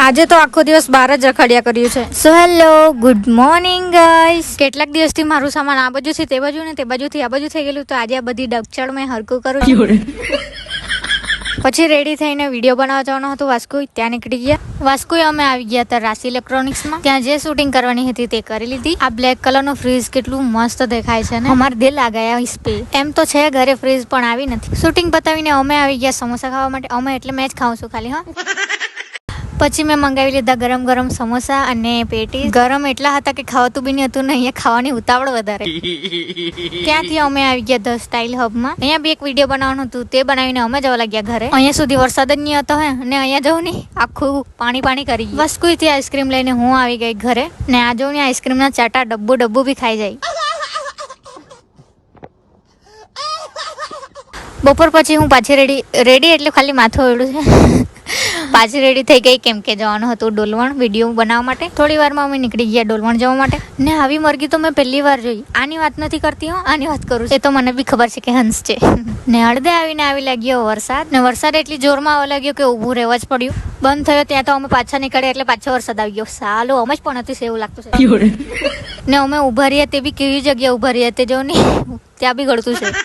આજે તો આખો દિવસ બહાર જ રખડ્યા કર્યું છે. So hello, good morning guys. કેટલાક દિવસથી મારું સામાન આ બાજુથી તે બાજુ ને તે બાજુથી આ બાજુ થઈ ગયેલું, તો આજે આ બધી ડગચડ મેં હરકું કરું છું. પછી રેડી થઈને વિડીયો બનાવવા જવાનું હતું વાસ્કુ, ત્યાં નીકળી ગયા. વાસ્કુ અમે આવી ગયા હતા રાશિ ઇલેક્ટ્રોનિક્સમાં. ત્યાં જે શૂટિંગ કરવાની હતી તે કરી લીધી. આ બ્લેક કલરનું ફ્રીજ કેટલું મસ્ત દેખાય છે ને, અમારે દિલ આ ગયા ઇસ પે. એમ તો છે ઘરે ફ્રીજ, પણ આવી નથી. શૂટિંગ પતાવીને અમે આવી ગયા સમોસા ખાવા માટે. અમે એટલે મેં જ ખાઉં છું ખાલી. હા, પછી મેં મંગાવી લીધા ગરમ ગરમ સમોસા અને પેટીસ. ગરમ એટલા હતા કે ખાવાતું બી નહીં હતું ને અહીંયા ખાવાની ઉતાવળ વધારે. ત્યાંથી અમે આવી ગયા ધ સ્ટાઇલ હબમાં. અહીંયા બી એક વિડીયો બનાવવાનું હતું, તે બનાવીને અમે જવા લાગ્યા ઘરે. અહીંયા સુધી વરસાદ જ નહીં હતો હે, અને અહીંયા જવું નહીં આખું પાણી પાણી કરી ગયું. વસ્કુથી આઈસ્ક્રીમ લઈને હું આવી ગઈ ઘરે, ને આ જોઉં ને આઈસ્ક્રીમના ચાટા ડબ્બુ બી ખાઈ જાય. બપોર પછી હું પાછી રેડી એટલે ખાલી માથું ઓળું છે. પાછી રેડી થઈ ગઈ, કેમ કે જવાનું હતું ડોલવણ વિડીયો બનાવવા માટે. થોડી વારમાં અમે નીકળી ગયા ડોલવણ જવા માટે. ને આવી મરઘી તો મેં પહેલી વાર જોઈ. આની વાત નથી કરતી હો, આની વાત કરું છું. એ તો મને બી ખબર છે કે હંસ છે. ને અડધે આવીને આવી લાગ્યો વરસાદ. ને વરસાદ એટલી જોરમાં આવવા લાગ્યો કે ઊભું રહેવા જ પડ્યું. બંધ થયો ત્યાં તો અમે પાછા નીકળ્યા એટલે પાછો વરસાદ આવી ગયો. સાલો અમે જ પણ હતી એવું લાગતું છે. ને અમે ઉભા રહ્યા તે બી કેવી જગ્યાએ ઉભા રહ્યા તે જો ને, ત્યાં બી ગળતું છે.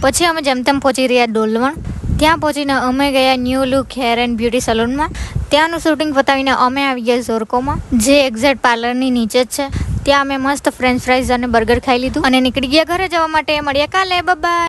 પછી અમે જેમ તેમ પહોંચી રહ્યા ડોલવણ. ત્યાં પહોંચીને અમે ગયા new look hair and beauty સલૂનમાં. ત્યાંનું શૂટિંગ પતાવીને અમે આવી ગયા ઝોરકોમાં, જે એક્ઝેક્ટ પાર્લરની નીચે જ છે. ત્યાં અમે મસ્ત ફ્રેન્ચ ફ્રાઈઝ અને બર્ગર ખાઈ લીધું અને નીકળી ગયા ઘરે જવા માટે. મળ્યા કાલે, બાય.